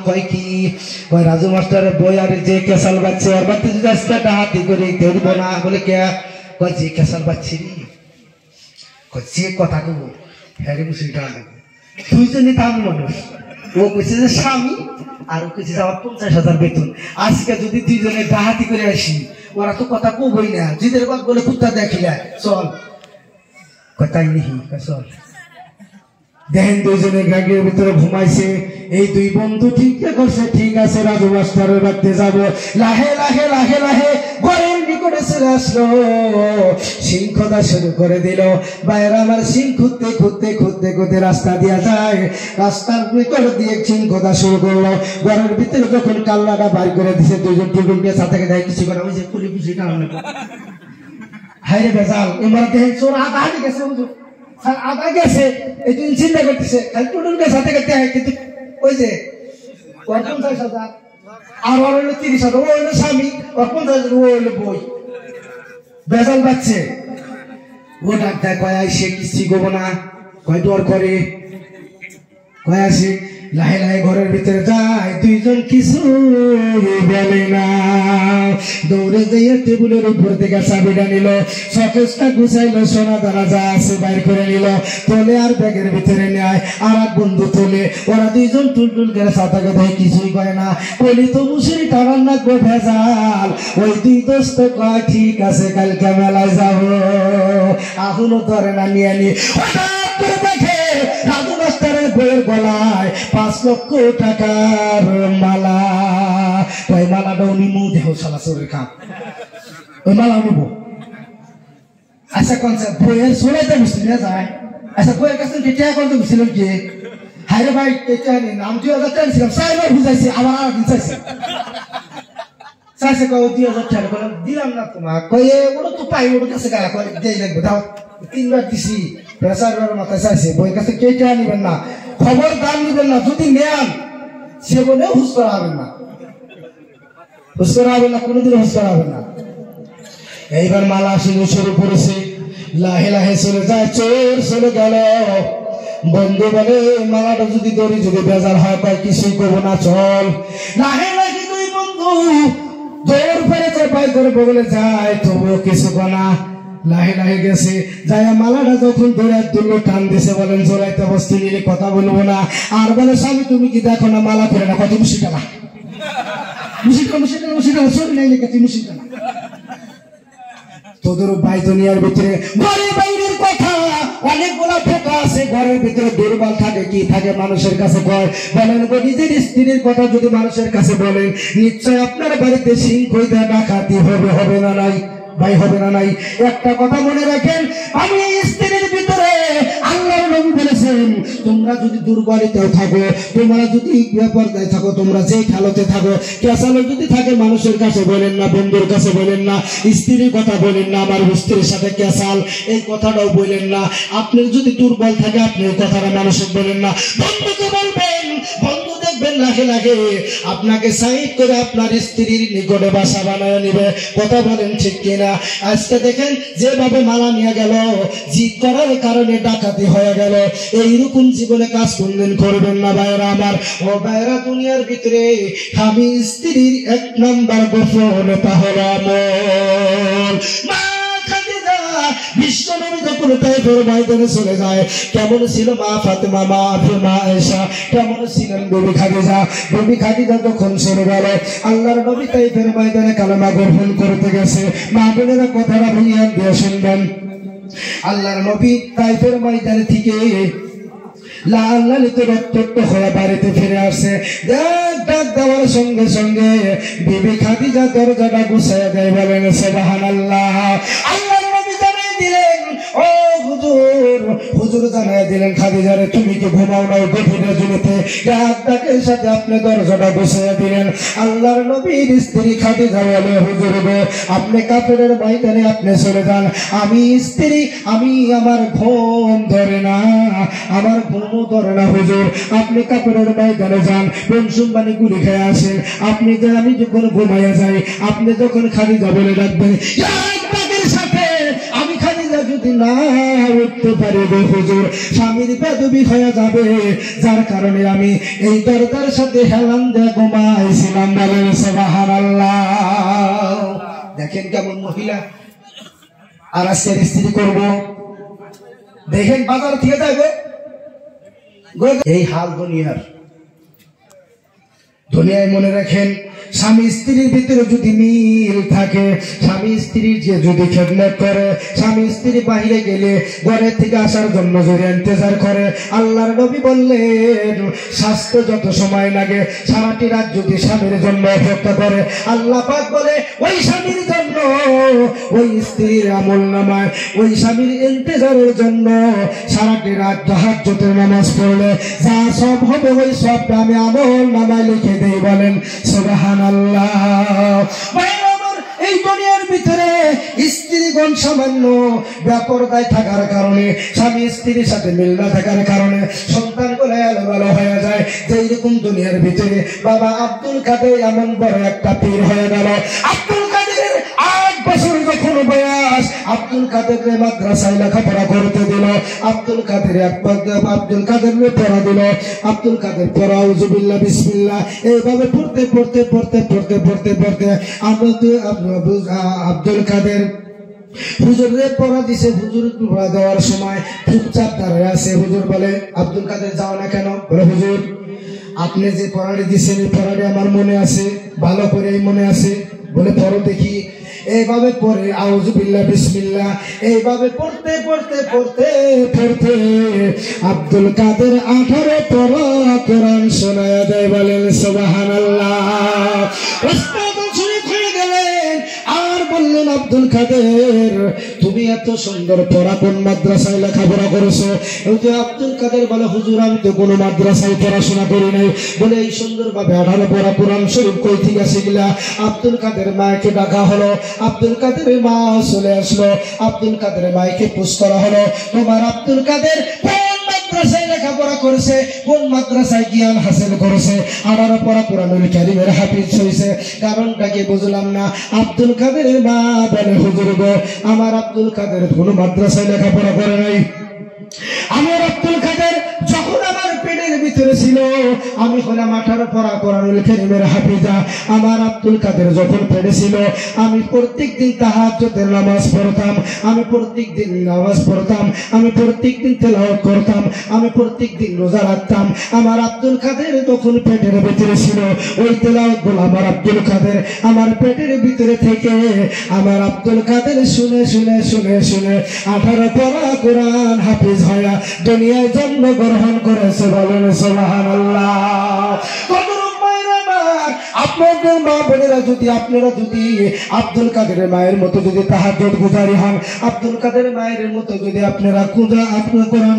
কয় কি কয় রাজু মাস্টারের বই আর যে কেসাল বাচ্চা আর বাচ্চা যদি আজকে ডাহাতি করে ধরবো না বলে কে কয় যে কেসাল বাচ্চি কয় যে কথা কব হ্যাঁ মুসির টাকা দুইজনই দাম মানুষ ও কইছে যে স্বামী আর ও কইছে যে আমার 50,000 বেতন আজকে যদি দুইজনে ডাহাতি করে আসি ওরা তো কথা কবই না জিদের বাদ বলে কুত্তা দেখিলা চল কথাই নেই চল দেখেন দুইজনে গাড়ির ভিতরে ঘুমাইছে এই দুই বন্ধু ঠিক করছে ঠিক আছে রাজু মাস্টারের বাড়িতে যাবো লাহে লাহে লাহে লাহে ঘরের নিকটে চলে আসলো সিং খোঁজা শুরু করে দিল বাইরে আমার সিং খুঁজতে খুঁজতে খুঁজতে খুঁজতে রাস্তা দিয়া যায় রাস্তার নিকট দিয়ে সিং খোঁজা শুরু করলো ঘরের ভিতরে যখন কাল্লাটা বার করে দিছে দুইজন টুটুলকে সাথে দেয় কিছু করে ওই যে পুলি বুঝি না হাই রে বেজাল এবার দেখেন চোর হাত হাতে গেছে আদা গেছে এই তুই চিন্তা করতেছে খালি টুটুলকে সাথে করতে হয় কিন্তু ওই যে 50,000 আর ওর হলো 30,000 ও হলো স্বামী ওর 50,000 ও হলো বই বেজাল বাচ্চে ও ডাক্তার কয় সে কিস্তি করবো না কয় ডর করে কয় আসে লাহে লাহে ঘরের ভিতরে যায় দুইজন কিছু বলে না দৌড়ে যাইয়ে টেবিলের উপর থেকে চাবিটা নিল শকেসটা গুছাইলো সোনা দানা যা আছে বাইর করে নিল তোলে আর ব্যাগের ভিতরে নেয় আর এক বন্ধু তোলে ওরা দুইজন টুলটুল করে সাঁতাকে দেয় কিছুই করে না বলি তো মুসুরি টানার লাগবে ভেজাল ওই দুই দোস্ত কয় ঠিক আছে কালকে মেলায় যাবো এখনো ধরে না নিয়ে নি দেখে রাজু মাস্টারের বইয়ের গলায় 5 লক্ষ টাকার মালা ওই মালাটাও নিমু দেহ সালাসরের কাম ওই মালাও নিব আচ্ছা কোন বইয়ের সোনাইতে মুসলিম যায় আচ্ছা বইয়ের কাছে টাকা করতে বুঝছিলাম কি হাইরে ভাই এটা নাম 2,000 টাকা ছিলাম সাইবার বুঝাইছে আবার আর দিন চাইছে চাইছে কয় 2,000 টাকা করে দিলাম না তোমার কয় ওটা তো পাই ওর কাছে গায়া করে দেই লাগবে দাও 3 বার দিছি প্রেসারের মাথায় চাইছে বইয়ের কাছে কে টাকা নিবেন না খবর দাম নিবেন না যদি নেন সে বলে হুস করা হবে না হুস করা হবে না কোনোদিন হুস করা হবে না এইবার মালা শুরু করেছে লাহে লাহে চলে যায় চোর চলে গেল বন্ধু বলে মালাটা যদি দড়ি যদি বেজার হয় কয় কিছুই করবো না চল লাহে লাহে দুই বন্ধু দৌড় ফেলেছে পাই করে বগলে যায় তবুও কিছু না লাহে লাহে গেছে যায় মালাটা যখন ধরে দুটো টান দিছে বলেন জোড়াইতে বস্তু নিলে কথা বলবো না আর বলে স্বামী তুমি কি দেখো না মালা করে না কত মুশিটা না মুশিটা চোর নাই লেখা মুশিটা না তোদের ভাই দুনিয়ার ভিতরে ঘরে বাইরের কথা অনেকগুলা ফোকা আছে ঘরের ভিতরে দুর্বল থাকে কি থাকে মানুষের কাছে কয় বলেন নিজের স্ত্রীর কথা যদি মানুষের কাছে বলেন নিশ্চয় আপনার বাড়িতে সিং কইতে ডাকাতি হবে না নাই ভাই হবে না নাই একটা কথা মনে রাখেন আমি স্ত্রীর ভিতরে আল্লাহর নবী বলেছেন তোমরা যদি দুর্বলতায় থাকো তোমরা যদি বিপর্যয়ে থাকো তোমরা যেই খালতে থাকো কেসালো যদি থাকে মানুষের কাছে বলেন না বন্ধুর কাছে বলেন না স্ত্রীর কথা বলেন না আমার স্ত্রীর সাথে কেসাল এই কথাটাও বলেন না আপনি যদি দুর্বল থাকে আপনি এই কথাটা মানুষের বলেন না বন্ধুকে বলবেন বন্ধু দেখবেন লাহে লাহে আপনাকে সাইড করে আপনার স্ত্রীর নিকটে বাসা বানায় নিবে কথা বলেন ঠিক কিনা আজকে দেখেন যেভাবে মালা নিয়ে গেল জিদ করার কারণে ডাকাতি হয়ে গেল এইরকম জীবনে কাজ করলেন করবেন না ভাইরা আমার ও ভাইরা দুনিয়ার ভিতরে আমি স্ত্রীর 1 নাম্বার গোপন তাহলে আমল বিশ্বনবী যখন তাইফের ময়দানে চলে যায় কেমন ছিল মা ফাতেমা মা আয়েশা কেমন ছিলেন বিবি খাদিজা যখন চলে গেল আল্লাহর নবী তাইফের ময়দানে কালেমা গ্রহণ করতে গেছে মা বোনেরা কথাটা বুঝিয়ে দিয়ে শুনবেন আল্লাহর নবী তাইফের ময়দানে থেকে লালিত রক্ত হয়ে বাড়িতে ফিরে আসছে ডাক দেওয়ার সঙ্গে সঙ্গে বিবি খাদিজা দরজাটা গুছাইয়া দেয় বলেন সুবহানাল্লাহ আল্লাহর নবী জানিয়ে দিলেন ও হুজুর জানাই দিলেন খাদিজারে তুমি কি ঘুমাও না গভীর রজনীতে ডাকের সাথে আপনি দরজাটা গুছাইয়া দিলেন আল্লাহর নবীর স্ত্রী খাদিজা বলে হুজুর গো আপনি কাফেরের ময়দানে আপনি চলে যান আমি স্ত্রী আমি আমার ঘুম ধরে না আমার ঘুমও ধরে না হুজুর আপনি কাফেরের ময়দানে যান বনসুম্বানি গুলি খেয়ে আসেন আপনি যে আমি যখন ঘুমাইয়া যাই আপনি যখন খাদিজা বলে ডাকবেন সাথে আমি খাদিজা যদি না উঠতে পারি গো হুজুর স্বামীর বেদবি হয়ে যাবে, যার কারণে আমি এই দরজার সাথে হেলান দিয়ে ঘুমাইছিলাম। বলেন সুবহানাল্লাহ। দেখেন কেমন মহিলা। আর আজকের স্ত্রী করব, দেখেন বাজার থেকে যাবে, এই হাল দুনিয়ার। দুনিয়ায় মনে রাখেন, স্বামী স্ত্রীর ভিতরে যদি মিল থাকে, স্বামী স্ত্রীর যে যদি খেদমত করে, স্বামী স্ত্রী বাহিরে গেলে ঘরের থেকে আসার জন্য যদি ইন্তজার করে, আল্লাহর নবী বললেন স্বাস্থ্য যত সময় লাগে সারাটি রাত যদি স্বামীর জন্য অপেক্ষা করে, আল্লাহ পাক বলে ওই স্বামীর জন্য, ওই স্ত্রীর আমলনামায় ওই স্বামীর ইন্তজারের জন্য সারাটি রাত তাহাজ্জুদের নামাজ পড়লে যা সব হবে ওই সবটা আমি আমলনামায় লিখে দেই। বলেন সুবহানাল্লাহ। এই দুনিয়ার ভিতরে স্ত্রীগণ সামান্য বেপরদায় থাকার কারণে, স্বামী স্ত্রীর সাথে মিল না থাকার কারণে সন্তানগুলো এলোমেলো হয়ে যায়। যেই রকম দুনিয়ার ভিতরে বাবা আব্দুল কাদের এমন বড় একটা পীর হয়ে গেল। আব্দুল কাদের 8 বছর যখন বয়স, আব্দুল কাদের মাদ্রাসায় লেখাপড়া করতে দিল। আব্দুল কাদের আব্দুল কাদের পড়া দিল। আব্দুল কাদের পড়া উজুবিল্লাহ বিসমিল্লাহ এইভাবে পড়তে পড়তে পড়তে পড়তে পড়তে পড়তে আব্দুল কাদের হুজুরের পড়া দিছে। হুজুর পড়া দেওয়ার সময় চুপচাপ দাঁড়িয়ে আছে। হুজুর বলে আব্দুল কাদের যাও না কেন? বলে হুজুর আপনি যে পড়াটি দিচ্ছেন এই পড়াটি আমার মনে আছে, ভালো করে মনে আছে। বলে পড়ো দেখি। এইভাবে পড়ে আউযুবিল্লাহ বিসমিল্লাহ এইভাবে পড়তে পড়তে পড়তে পড়তে আব্দুল কাদের 18 পড়া কোরআন শোনায়া দেয়। বলেন সুবহানাল্লাহ। বললেন আব্দুল কাদের তুমি এত সুন্দর পড়া কোন মাদ্রাসায় লেখাপড়া করেছো? আব্দুল কাদের বলে হুজুর আমি তো কোনো মাদ্রাসায় পড়াশোনা করি নাই। বলে এই সুন্দর ভাবে 18 পড়া কোরআন শরীফ কই থেকে শিখলা? আব্দুল কাদের মাকে ডাকা হলো। আব্দুল কাদের মা চলে আসলো। আব্দুল কাদের মাকে পুশ করা হলো। তোমার আব্দুল কাদের কোন মাদ্রাসায় লেখাপড়া করেছে, কোন মাদ্রাসায় জ্ঞান হাসিল করেছে, 18 পড়া কোরআনুল কারীমের হাফিজ হয়েছে? কারণটা কি বুঝলাম না। আব্দুল কাদের মা বলে হুজুর গো আমার আব্দুল কাদের কোন মাদ্রাসায় লেখাপড়া করে নাই। আমার আব্দুল কাদের যখন আমার পেটের ভিতরে ছিল আমি হলাম 18 পড়া কোরআনুল কারীমের হাফিজা। আমার আব্দুল কাদের যখন পেটে ছিল আমি প্রত্যেকদিন তাহাজ্জুদের নামাজ পড়তাম, আমি প্রত্যেকদিন নামাজ পড়তাম, আমি প্রত্যেকদিন তেলাওয়াত করতাম, আমি প্রত্যেকদিন রোজা রাখতাম। আমার আব্দুল কাদের যখন পেটের ভিতরে ছিল ওই তেলাওয়াতগুলো আমার আব্দুল কাদের আমার পেটের ভিতরে থেকে আমার আব্দুল কাদের শুনে শুনে শুনে শুনে 18 পড়া কোরআন হাফিজ হয়ে দুনিয়ায় জন্মগ্রহণ করেছে। বলেন সুবহানাল্লাহ। আপনাদের মা বোনেরা যদি আপনারা যদি আব্দুল কাদের মায়ের মতো যদি তাহাজ্জুদ গুজারি হন, আব্দুল কাদের মায়ের মতো যদি আপনারা কোরআন